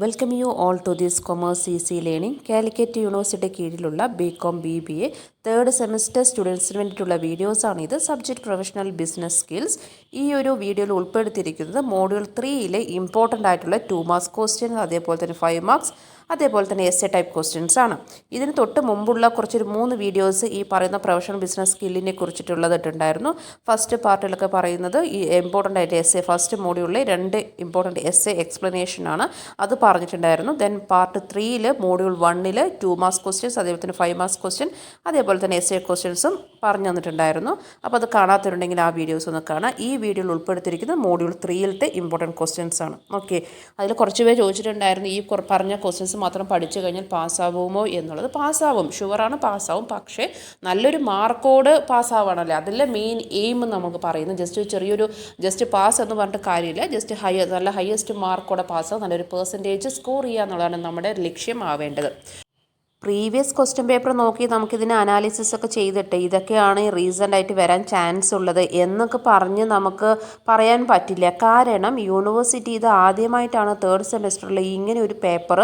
Welcome you all to this commerce easy learning. Calicut University കീഴിലുള്ള BCom BBA third semester സ്റ്റുഡൻസിന് വേണ്ടിയിട്ടുള്ള വീഡിയോസാണിത്. Subject professional business skills. ഈ ഒരു വീഡിയോയിൽ ഉൾപ്പെടുത്തിയിരിക്കുന്നത് മോഡ്യൂൾ 3യിലെ ഇമ്പോർട്ടൻ്റ് ആയിട്ടുള്ള 2 മാർക്സ് ക്വസ്റ്റ്യൻസ്, അതേപോലെ തന്നെ 5 മാർക്സ്, അതേപോലെ തന്നെ എസ്സേ ടൈപ്പ് ക്വസ്റ്റ്യൻസ് ആണ്. ഇതിന് തൊട്ട് മുമ്പുള്ള കുറച്ചൊരു 3 വീഡിയോസ് ഈ പറയുന്ന പ്രൊഫഷണൽ ബിസിനസ് സ്കില്ലിനെ കുറിച്ചിട്ടുള്ളതായിട്ടുണ്ടായിരുന്നു. ഫസ്റ്റ് പാർട്ടിലൊക്കെ പറയുന്നത് ഈ ഇമ്പോർട്ടൻ്റ് ആയിട്ട് എസ്സേ, ഫസ്റ്റ് മോഡ്യൂളിലെ 2 ഇമ്പോർട്ടൻ്റ് എസ്സേ എക്സ്പ്ലനേഷൻ ആണ്, അത് പറഞ്ഞിട്ടുണ്ടായിരുന്നു. ദെൻ പാർട്ട് 3യിൽ മോഡ്യൂൾ 1ൽ 2 മാർക്സ് ക്വസ്റ്റ്യൻസ്, അതേപോലെ തന്നെ 5 മാർക്സ് ക്വസ്റ്റ്യൻ, അതേപോലെ തന്നെ എസ്സേ ക്വസ്റ്റ്യൻസും പറഞ്ഞു തന്നിട്ടുണ്ടായിരുന്നു. അപ്പോൾ അത് കാണാത്തവരുണ്ടെങ്കിൽ ആ വീഡിയോസ് ഒന്ന് കാണാം. ഈ വീഡിയോയിൽ ഉൾപ്പെടുത്തിയിരിക്കുന്നത് മോഡ്യൂൾ 3യിലത്തെ ഇമ്പോർട്ടൻറ്റ് ക്വസ്റ്റ്യൻസ് ആണ്. ഓക്കെ, അതിൽ കുറച്ച് പേര് ചോദിച്ചിട്ടുണ്ടായിരുന്നു ഈ പറഞ്ഞ ക്വസ്റ്റ്യൻസ് മാത്രം പഠിച്ചു കഴിഞ്ഞാൽ പാസ്സാവുമോ എന്നുള്ളത്. പാസ്സാവും, ഷുവറാണ്, പാസ്സാവും. പക്ഷേ നല്ലൊരു മാർക്കോട് പാസ്സാവണമല്ലേ, അതിലെ മെയിൻ എയിം നമുക്ക് പറയുന്നത്. ജസ്റ്റ് പാസ് എന്ന് പറഞ്ഞിട്ട് കാര്യമില്ല, ജസ്റ്റ് നല്ല ഹയസ്റ്റ് മാർക്കോടെ പാസ്സാവും, നല്ലൊരു പെർസെൻറ്റേജ് സ്കോർ ചെയ്യുക എന്നുള്ളതാണ് നമ്മുടെ ലക്ഷ്യമാവേണ്ടത്. പ്രീവിയസ് ക്വസ്റ്റ്യൻ പേപ്പർ നോക്കി നമുക്കിതിന് അനാലിസിസ് ഒക്കെ ചെയ്തിട്ട് ഇതൊക്കെയാണ് റീസെൻ്റ് ആയിട്ട് വരാൻ ചാൻസ് ഉള്ളത് എന്നൊക്കെ പറഞ്ഞ് നമുക്ക് പറയാൻ പറ്റില്ല. കാരണം യൂണിവേഴ്സിറ്റി ഇത് ആദ്യമായിട്ടാണ് തേർഡ് സെമിസ്റ്ററിൽ ഇങ്ങനെ ഒരു പേപ്പർ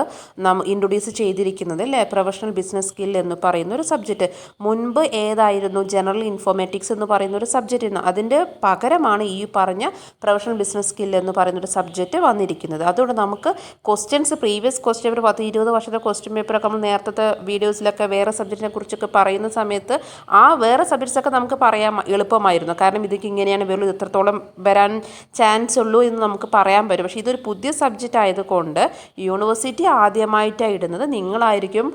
ഇൻട്രൊഡ്യൂസ് ചെയ്തിരിക്കുന്നത്, അല്ലേ? പ്രൊഫഷണൽ ബിസിനസ് സ്കിൽ എന്ന് പറയുന്ന ഒരു സബ്ജക്റ്റ്. മുൻപ് ഏതായിരുന്നു? ജനറൽ ഇൻഫോർമാറ്റിക്സ് എന്ന് പറയുന്ന ഒരു സബ്ജക്റ്റ് ആയിരുന്നു. അതിൻ്റെ പകരമാണ് ഈ പറഞ്ഞ പ്രൊഫഷണൽ ബിസിനസ് സ്കിൽ എന്ന് പറയുന്ന ഒരു സബ്ജക്റ്റ് വന്നിരിക്കുന്നത്. അതുകൊണ്ട് നമുക്ക് ക്വസ്റ്റ്യൻസ്, പ്രീവിയസ് ക്വസ്റ്റ്യൻ പേപ്പർ 10-20 വർഷത്തെ ക്വസ്റ്റ്യൻ പേപ്പറൊക്കെ നമ്മൾ നേരത്തെ വീഡിയോസിലൊക്കെ വേറെ സബ്ജക്റ്റിനെ കുറിച്ചൊക്കെ പറയുന്ന സമയത്ത് ആ വേറെ സബ്ജക്ട്സൊക്കെ നമുക്ക് പറയാൻ എളുപ്പമായിരുന്നു. കാരണം ഇതൊക്കെ ഇങ്ങനെയാണ് വരുള്ളൂ, ഇത്രത്തോളം വരാൻ ചാൻസ് ഉള്ളൂ എന്ന് നമുക്ക് പറയാൻ പറ്റും. പക്ഷേ ഇതൊരു പുതിയ സബ്ജക്റ്റ് ആയതുകൊണ്ട് യൂണിവേഴ്സിറ്റി ആദ്യമായിട്ടാണ് ഇടുന്നത്. നിങ്ങളായിരിക്കും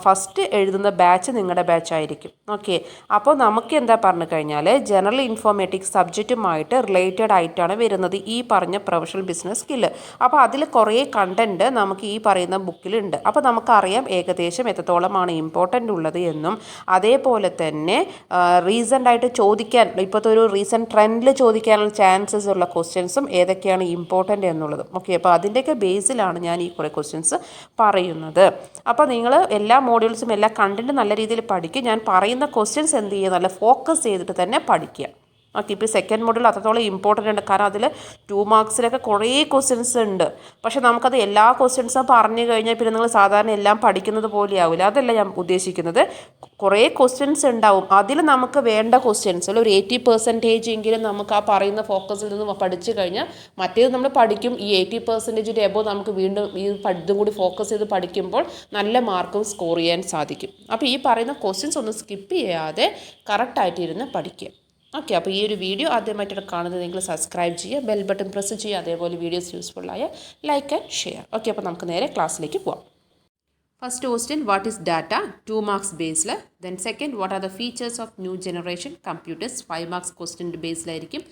ഫസ്റ്റ് എഴുതുന്ന ബാച്ച്, നിങ്ങളുടെ ബാച്ചായിരിക്കും. ഓക്കെ, അപ്പോൾ നമുക്ക് എന്താ പറഞ്ഞു കഴിഞ്ഞാൽ ജനറൽ ഇൻഫോർമാറ്റിക്സ് സബ്ജക്റ്റുമായിട്ട് റിലേറ്റഡ് ആയിട്ടാണ് വരുന്നത് ഈ പറഞ്ഞ പ്രൊഫഷണൽ ബിസിനസ് സ്കില്ല്. അപ്പോൾ അതിൽ കുറേ കണ്ടൻറ്റ് നമുക്ക് ഈ പറയുന്ന ബുക്കിലുണ്ട്. അപ്പോൾ നമുക്കറിയാം ഏകദേശം എത്രത്തോളമാണ് ഇമ്പോർട്ടൻ്റ് ഉള്ളത് എന്നും, അതേപോലെ തന്നെ റീസെൻ്റ് ആയിട്ട് ചോദിക്കാൻ, ഇപ്പോഴത്തെ ഒരു റീസെൻറ്റ് ട്രെൻഡിൽ ചോദിക്കാനുള്ള ചാൻസസ് ഉള്ള ക്വസ്റ്റ്യൻസും ഏതൊക്കെയാണ് ഇമ്പോർട്ടൻ്റ് എന്നുള്ളതും. ഓക്കെ, അപ്പോൾ അതിൻ്റെയൊക്കെ ബേസിലാണ് ഞാൻ ഈ കുറേ ക്വസ്റ്റ്യൻസ് പറയുന്നത്. അപ്പോൾ നിങ്ങൾ എല്ലാ മോഡ്യൂൾസും എല്ലാ കണ്ടൻറ്റും നല്ല രീതിയിൽ പഠിക്കുക. ഞാൻ പറയുന്ന ക്വസ്റ്റ്യൻസ് എന്ത് ചെയ്യുക, നല്ല ഫോക്കസ് ചെയ്തിട്ട് തന്നെ പഠിക്കുക. ഓക്കെ, ഇപ്പോൾ സെക്കൻഡ് മോഡ്യൂൾ അത്രത്തോളം ഇമ്പോർട്ടൻ്റ് ഉണ്ട്. കാരണം അതിൽ 2 മാർക്സിലൊക്കെ കുറേ ക്വസ്റ്റ്യൻസ് ഉണ്ട്. പക്ഷേ നമുക്കത് എല്ലാ ക്വസ്റ്റ്യൻസും പറഞ്ഞു കഴിഞ്ഞാൽ പിന്നെ നിങ്ങൾ സാധാരണ എല്ലാം പഠിക്കുന്നത് പോലെ ആവില്ല. അതല്ല ഞാൻ ഉദ്ദേശിക്കുന്നത്. കുറേ ക്വസ്റ്റ്യൻസ് ഉണ്ടാവും, അതിൽ നമുക്ക് വേണ്ട ക്വസ്റ്റ്യൻസിൽ ഒരു 80% എങ്കിലും നമുക്ക് ആ പറയുന്ന ഫോക്കസിൽ നിന്ന് പഠിച്ചു കഴിഞ്ഞാൽ മറ്റേത് നമ്മൾ പഠിക്കും. ഈ 80% എബോ നമുക്ക് വീണ്ടും ഈ ഇതും കൂടി ഫോക്കസ് ചെയ്ത് പഠിക്കുമ്പോൾ നല്ല മാർക്കും സ്കോർ ചെയ്യാൻ സാധിക്കും. അപ്പോൾ ഈ പറയുന്ന ക്വസ്റ്റ്യൻസ് ഒന്നും സ്കിപ്പ് ചെയ്യാതെ കറക്റ്റായിട്ടിരുന്ന് പഠിക്കുക. ഓക്കെ, അപ്പോൾ ഈ ഒരു വീഡിയോ ആദ്യമായിട്ടാണ് കാണുന്നത്, നിങ്ങൾ സബ്സ്ക്രൈബ് ചെയ്യുക, ബെൽ ബട്ടൺ പ്രസ് ചെയ്യുക, അതേപോലെ വീഡിയോസ് യൂസ്ഫുള്ളായ ലൈക്ക് ആൻഡ് ഷെയർ. ഓക്കെ, അപ്പോൾ നമുക്ക് നേരെ ക്ലാസ്സിലേക്ക് പോവാം. First question, what is data? 2 marks ബേസിൽ. Then second, what are the features of new generation computers? 5 marks ക്വസ്റ്റ്യൻ്റെ ബേസിലായിരിക്കും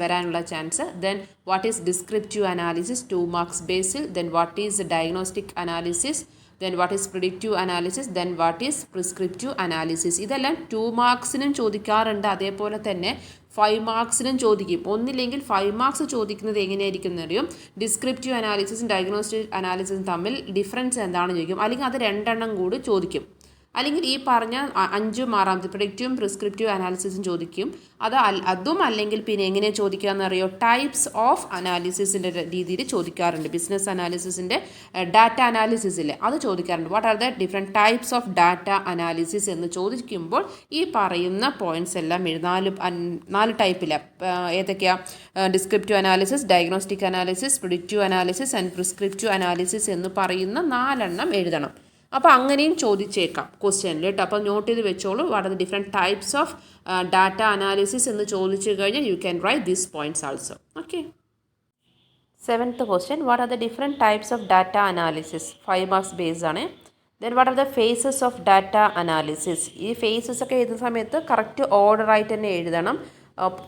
വരാനുള്ള chance. Then what is descriptive analysis? 2 marks ബേസിൽ. Then what is diagnostic analysis? Then what is predictive analysis? Then what is prescriptive analysis? ഇതെല്ലാം 2 മാർക്സിനും ചോദിക്കാറുണ്ട്, അതേപോലെ തന്നെ 5 മാർക്സിനും ചോദിക്കും. ഒന്നില്ലെങ്കിൽ 5 മാർക്സ് ചോദിക്കുന്നത് എങ്ങനെയായിരിക്കും എന്നറിയും. ഡിസ്ക്രിപ്റ്റീവ് അനാലിസിസും ഡയഗ്നോസ്റ്റിക് അനാലിസിസും തമ്മിൽ ഡിഫറൻസ് എന്താണെന്ന് ചോദിക്കും. അല്ലെങ്കിൽ അത് 2 എണ്ണം കൂടി ചോദിക്കും. അല്ലെങ്കിൽ ഈ പറഞ്ഞ 5 ആറാമത്തെ പ്രിഡിക്റ്റീവും പ്രിസ്ക്രിപ്റ്റീവ് അനാലിസിസും ചോദിക്കും. അതും അല്ലെങ്കിൽ പിന്നെ എങ്ങനെ ചോദിക്കുക എന്നറിയോ? ടൈപ്സ് ഓഫ് അനാലിസിസിൻ്റെ രീതിയിൽ ചോദിക്കാറുണ്ട്. ബിസിനസ് അനാലിസിസിൻ്റെ ഡാറ്റ അനാലിസിസില്ലേ, അത് ചോദിക്കാറുണ്ട്. What are the different types of data analysis എന്ന് ചോദിക്കുമ്പോൾ ഈ പറയുന്ന പോയിൻറ്റ്സ് എല്ലാം 4 ടൈപ്പിലാണ്. ഏതൊക്കെയാണ്? Descriptive analysis, diagnostic analysis, predictive analysis and prescriptive analysis എന്ന് പറയുന്ന 4 എണ്ണം എഴുതണം. അപ്പോൾ അങ്ങനെയും ചോദിച്ചേക്കാം ക്വസ്റ്റ്യനിൽ കേട്ടോ. അപ്പോൾ നോട്ട് ചെയ്ത് വെച്ചോളൂ. What are the different types of data analysis എന്ന് ചോദിച്ചു കഴിഞ്ഞാൽ you can write these points also. Okay, 7th question, what are the different types of data analysis? 5 marks base ആണ്. Then what are the phases of data analysis? ഈ phases ഒക്കെ എഴുതുന്ന സമയത്ത് correct order ആയിട്ട് തന്നെ എഴുതണം.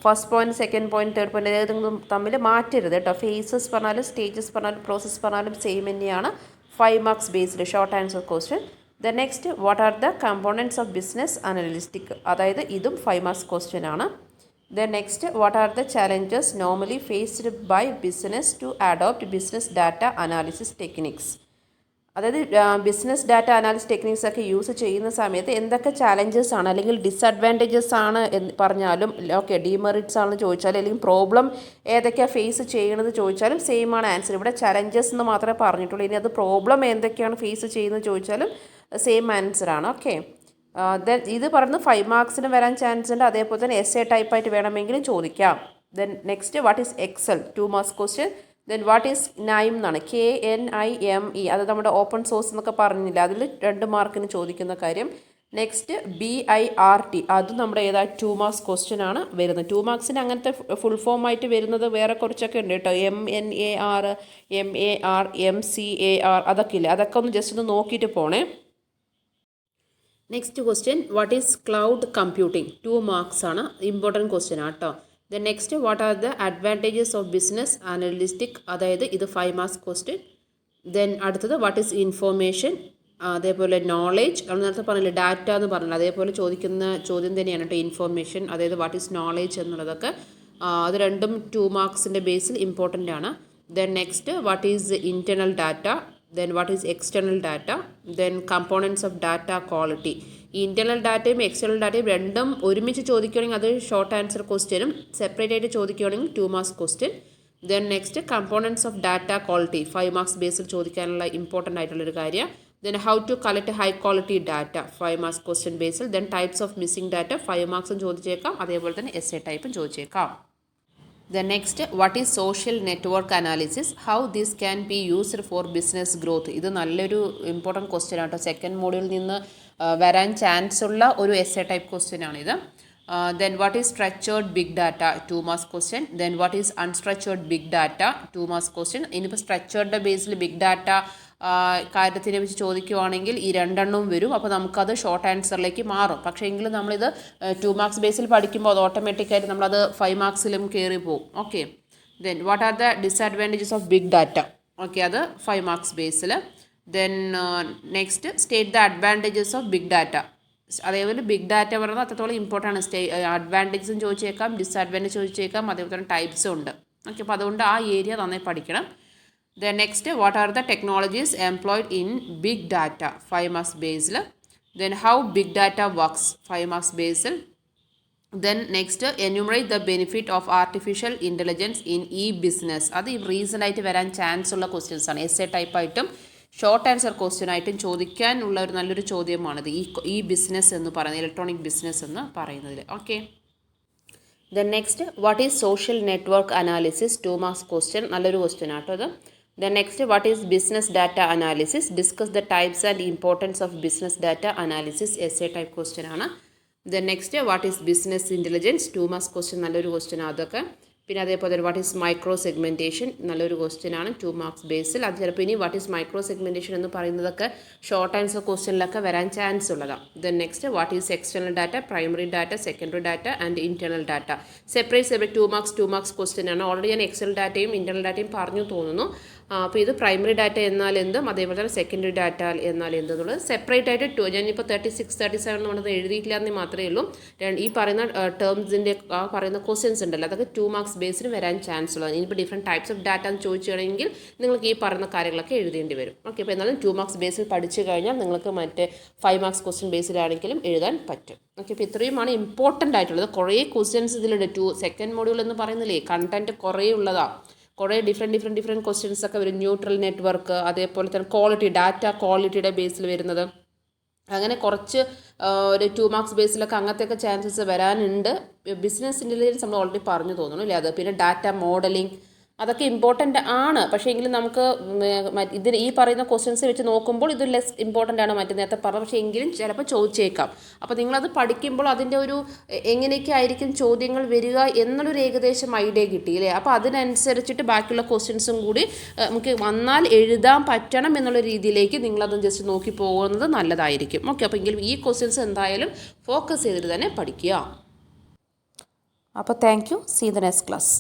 First point, second point, third point ഏതെങ്കിലും തമ്മിൽ മാറ്റരുത് കേട്ടോ. ഫേസസ് പറഞ്ഞാലും സ്റ്റേജസ് പറഞ്ഞാലും പ്രോസസ്സ് പറഞ്ഞാലും സെയിം തന്നെയാണ്. 5 marks based short answer question. The next, what are the components of business analytic? അതായത് ഇതും 5 മാർക്സ് ക്വസ്റ്റ്യൻ ആണ്. The next, what are the challenges normally faced by business to adopt business data analysis techniques? അതായത് business data analysis techniques ഒക്കെ use ചെയ്യുന്ന സമയത്ത് എന്തൊക്കെ challenges ആണ് അല്ലെങ്കിൽ ഡിസഡ്വാൻറ്റേജസ് ആണ് എന്ന് പറഞ്ഞാലും ഓക്കെ ഡിമെറിറ്റ്സ് ആണെന്ന് ചോദിച്ചാലും അല്ലെങ്കിൽ പ്രോബ്ലം ഏതൊക്കെയാണ് ഫേസ് ചെയ്യണമെന്ന് ചോദിച്ചാലും സെയിം ആണ് ആൻസർ. ഇവിടെ ചലഞ്ചസ് എന്ന് മാത്രമേ പറഞ്ഞിട്ടുള്ളൂ. ഇനി അത് പ്രോബ്ലം എന്തൊക്കെയാണ് ഫേസ് ചെയ്യുന്നത് ചോദിച്ചാലും സെയിം ആൻസർ ആണ്. ഓക്കെ, ദെൻ ഇത് പറഞ്ഞ് 5 മാർക്സിന് വരാൻ ചാൻസ് ഉണ്ട്. അതേപോലെ തന്നെ എസ് എ ടൈപ്പായിട്ട് വേണമെങ്കിലും ചോദിക്കാം. Then next what is Excel 2 marks question. Then what is KNIME എന്നാണ് KNIME, അത് നമ്മുടെ ഓപ്പൺ സോഴ്സ് എന്നൊക്കെ പറഞ്ഞില്ല, അതിൽ 2 മാർക്കിന് ചോദിക്കുന്ന കാര്യം. നെക്സ്റ്റ് BIRT, അതും നമ്മുടെ ഏതാ 2 മാർക്സ് ക്വസ്റ്റ്യൻ ആണ് വരുന്നത്. 2 മാർക്സിന് അങ്ങനത്തെ ഫുൾ ഫോം ആയിട്ട് വരുന്നത് വേറെ കുറച്ചൊക്കെ ഉണ്ട് കേട്ടോ. MNAR, MAR, MCAR അതൊക്കെ ഇല്ല, അതൊക്കെ ഒന്ന് ജസ്റ്റ് ഒന്ന് നോക്കിയിട്ട് പോണേ. Next question what is cloud computing 2 marks ആണ്, ഇമ്പോർട്ടൻറ്റ് ക്വസ്റ്റ്യൻ ആട്ടോ. Then next what are the advantages of business analytic, അതായത് ഇത് 5 മാർക്സ് ക്വസ്റ്റ്യൻ. ദെൻ അടുത്തത് വാട്ട് ഈസ് ഇൻഫോർമേഷൻ, അതേപോലെ നോളേജ്, നമ്മൾ നേരത്തെ പറഞ്ഞില്ല ഡാറ്റ എന്ന് പറഞ്ഞില്ല, അതേപോലെ ചോദിക്കുന്ന ചോദ്യം തന്നെയാണ് കേട്ടോ ഇൻഫോർമേഷൻ, അതായത് വാട്ട് ഈസ് നോളേജ് എന്നുള്ളതൊക്കെ. അത് രണ്ടും 2 മാർക്സിൻ്റെ ബേസിൽ ഇമ്പോർട്ടൻ്റ് ആണ്. Then next what is internal data, then what is external data, then components of data quality. ഈ ഇൻറ്റേർണൽ ഡാറ്റയും എക്സ്റ്റേണൽ ഡാറ്റയും രണ്ടും ഒരുമിച്ച് ചോദിക്കുകയാണെങ്കിൽ അത് ഷോർട്ട് ആൻസർ ക്വസ്റ്റ്യനും, സെപ്പറേറ്റ് ആയിട്ട് ചോദിക്കുകയാണെങ്കിൽ 2 marks question. Then next components of data quality 5 marks ബേസിൽ ചോദിക്കാനുള്ള ഇമ്പോർട്ടൻ്റ് ആയിട്ടുള്ളൊരു കാര്യം. Then how to collect high quality data 5 marks question ബേസിൽ. Then types of missing data 5 മാർക്സും ചോദിച്ചേക്കാം, അതേപോലെ തന്നെ എസ് എ ടൈപ്പും ചോദിച്ചേക്കാം. Then next what is social network analysis, how this can be used for business growth. ഇത് നല്ലൊരു important question ആട്ടോ, സെക്കൻഡ് മോഡ്യൂളിൽ നിന്ന് വരാൻ ചാൻസ് ഉള്ള ഒരു എസ് എ ടൈപ്പ് ക്വസ്റ്റ്യൻ ആണിത്. Then what is structured big data 2 marks question. Then what is unstructured big data 2 marks question. ഇനിയിപ്പോൾ സ്ട്രക്ചേർഡ് ബേസിൽ ബിഗ് ഡാറ്റ കാര്യത്തിനെ വെച്ച് ചോദിക്കുവാണെങ്കിൽ ഈ 2 എണ്ണവും വരും, അപ്പോൾ നമുക്കത് ഷോർട്ട് ആൻസറിലേക്ക് മാറും. പക്ഷേ എങ്കിലും നമ്മളിത് 2 മാർക്സ് ബേസിൽ പഠിക്കുമ്പോൾ അത് ഓട്ടോമാറ്റിക്കായിട്ട് നമ്മളത് 5 മാർക്സിലും കയറി പോകും. Okay, then what are the disadvantages of big data, okay അത് 5 മാർക്സ് ബേസിൽ. Then next state the advantages of big data, അതേപോലെ ബിഗ് ഡാറ്റ പറയുന്നത് അത്രത്തോളം ഇമ്പോർട്ടൻ്റ് ആണ്. അഡ്വാൻറ്റേജസും ചോദിച്ചേക്കാം, ഡിസഡ്വാൻറ്റേജ് ചോദിച്ചേക്കാം, അതേപോലെ തന്നെ ടൈപ്സും ഉണ്ട്. ഓക്കെ, അപ്പോൾ അതുകൊണ്ട് ആ ഏരിയ നന്നായി പഠിക്കണം. Then next, what are the technologies employed in big data 5 marks based. Then how big data works 5 marks based. Then next, enumerate the benefit of artificial intelligence in e-business. അത് reason ആയിട്ട് വരാൻ chance ഉള്ള questions ആണ്. S A type ആയിട്ടും short answer question ആയിട്ടും ചോദിക്കാനുള്ള ഒരു നല്ലൊരു ചോദ്യമാണിത്, ഈ ബിസിനസ് എന്ന് പറയുന്നത്, ഇലക്ട്രോണിക് ബിസിനസ് എന്ന് പറയുന്നതിൽ. Okay, then next what is social network analysis 2 marks question, നല്ലൊരു ക്വസ്റ്റ്യൻ ആട്ടോ അത്. Then next, what is business data analysis? Discuss the types and importance of business data analysis. Essay type question ആണ്. Then next, what is business intelligence 2 marks question, നല്ലൊരു question അതൊക്കെ. പിന്നെ അതേപോലെ what is micro segmentation, നല്ലൊരു question ആണ് 2 marks ബേസിൽ. അത് ചിലപ്പോൾ ഇനി വാട്ട് ഈസ് മൈക്രോ സെഗ്മെൻറ്റേഷൻ എന്ന് പറയുന്നതൊക്കെ ഷോർട്ട് ആൻസർ ക്വസ്റ്റ്യനിലൊക്കെ വരാൻ ചാൻസ് ഉള്ളതാണ്. Then next what is external data, primary data, secondary data and internal data. Separate 2 marks question ആണ്. ഓൾറെഡി ഞാൻ എക്സ്റ്റേണൽ ഡാറ്റയും ഇൻറ്റേർണൽ ഡാറ്റയും പറഞ്ഞു തോന്നുന്നു. അപ്പോൾ ഇത് പ്രൈമറി ഡാറ്റ എന്നാൽ എന്തും, അതേപോലെ തന്നെ സെക്കൻഡറി ഡാറ്റ എന്നാൽ എന്തെന്നുള്ളത് സെപ്പറേറ്റ് ആയിട്ട് ഞാനിപ്പോൾ 36, 37 എന്ന് പറഞ്ഞത് എഴുതിയിട്ടില്ല എന്ന് മാത്രമേ ഉള്ളൂ. ഈ പറയുന്ന ടേംസിൻ്റെ പറയുന്ന ക്വസ്റ്റ്യൻസ് ഉണ്ടല്ലോ, അതൊക്കെ 2 മാർക്സ് ബേസിന് വരാൻ ചാൻസ് ഉള്ളത്. ഇനിയിപ്പോൾ ഡിഫറെൻറ്റ് ടൈപ്സ് ഓഫ് ഡാറ്റ എന്ന് ചോദിക്കുകയാണെങ്കിൽ നിങ്ങൾക്ക് ഈ പറയുന്ന കാര്യങ്ങളൊക്കെ എഴുതേണ്ടി വരും. ഓക്കെ, അപ്പോൾ എന്നാലും 2 മാർക്സ് ബേസിൽ പഠിച്ചു കഴിഞ്ഞാൽ നിങ്ങൾക്ക് മറ്റേ 5 മാർക്സ് ക്വസ്റ്റ്യൻ ബേസിലാണെങ്കിലും എഴുതാൻ പറ്റും. ഓക്കെ, അപ്പോൾ ഇത്രയുമാണ് ഇമ്പോർട്ടൻ്റ് ആയിട്ടുള്ളത്. കുറേ ക്വസ്റ്റ്യൻസ് ഇതിലുണ്ട്. സെക്കൻഡ് മോഡ്യൂൾ എന്ന് പറയുന്നില്ലേ, കണ്ടൻറ്റ് കുറേ ഉള്ളതാണ്. കുറേ ഡിഫറെൻറ്റ് ക്വസ്റ്റ്യൻസ് ഒക്കെ വരും. ന്യൂട്രൽ നെറ്റ്വർക്ക്, അതേപോലെ തന്നെ ക്വാളിറ്റി, ഡാറ്റ ക്വാളിറ്റിയുടെ ബേസിൽ വരുന്നത്, അങ്ങനെ കുറച്ച് ഒരു 2 മാർക്സ് ബേസിലൊക്കെ അങ്ങനത്തെയൊക്കെ ചാൻസസ് വരാനുണ്ട്. ബിസിനസ് ഇൻ്റലിജൻസ് നമ്മൾ ഓൾറെഡി പറഞ്ഞു തോന്നുന്നു അല്ലേ, അത് പിന്നെ ഡാറ്റ മോഡലിംഗ് അതൊക്കെ ഇമ്പോർട്ടൻ്റ് ആണ്. പക്ഷേ എങ്കിലും നമുക്ക് ഇതിന് ഈ പറയുന്ന ക്വസ്റ്റ്യൻസ് വെച്ച് നോക്കുമ്പോൾ ഇത് ലെസ് ഇമ്പോർട്ടൻ്റ് ആണ് മറ്റു നേരത്തെ പറഞ്ഞത്. പക്ഷേ എങ്കിലും ചിലപ്പോൾ ചോദിച്ചേക്കാം. അപ്പോൾ നിങ്ങളത് പഠിക്കുമ്പോൾ അതിൻ്റെ ഒരു എങ്ങനെയൊക്കെ ആയിരിക്കും ചോദ്യങ്ങൾ വരിക എന്നുള്ളൊരു ഏകദേശം ഐഡിയ കിട്ടിയില്ലേ. അപ്പോൾ അതിനനുസരിച്ചിട്ട് ബാക്കിയുള്ള ക്വസ്റ്റ്യൻസും കൂടി നമുക്ക് വന്നാൽ എഴുതാൻ പറ്റണം എന്നുള്ള രീതിയിലേക്ക് നിങ്ങളത് ജസ്റ്റ് നോക്കി പോകുന്നത് നല്ലതായിരിക്കും. ഓക്കെ, അപ്പോൾ എങ്കിലും ഈ ക്വസ്റ്റ്യൻസ് എന്തായാലും ഫോക്കസ് ചെയ്തിട്ട് തന്നെ പഠിക്കുക. അപ്പോൾ thank you. See the next class.